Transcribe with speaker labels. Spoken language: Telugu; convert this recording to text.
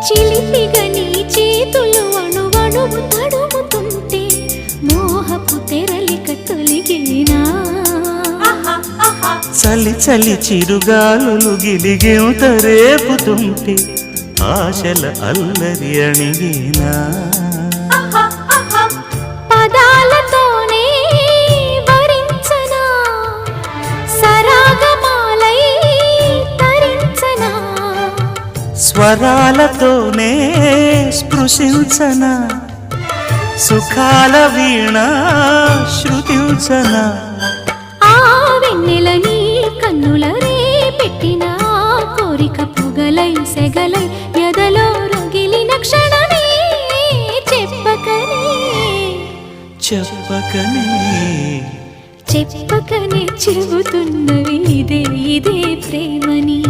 Speaker 1: చిలిపిగా నీ చేతులు అణువణువు తడుముతుంటే మోహపు తెరలిక తొలిగేనా
Speaker 2: చలి చలి చిరుగాలులు గిలిగేంత రేపుతుంటే ఆశల అల్లరి అణిగేనా
Speaker 1: పదాలతోనే వరించనా సరాగమాలై తరించనా
Speaker 2: స్వరాలతోనే స్పృశించనా సుఖాల వీణ శృతించనా
Speaker 1: ఆ వెన్నెల నీ కన్నుల రే పెట్టిన కోరిక పొగలై సెగలై ఎదలో రగిలిన క్షణమే చెప్పకనే
Speaker 2: చెప్పకనే
Speaker 1: చెప్పకనే చెబుతున్నవి ఇదే ఇదే ప్రేమని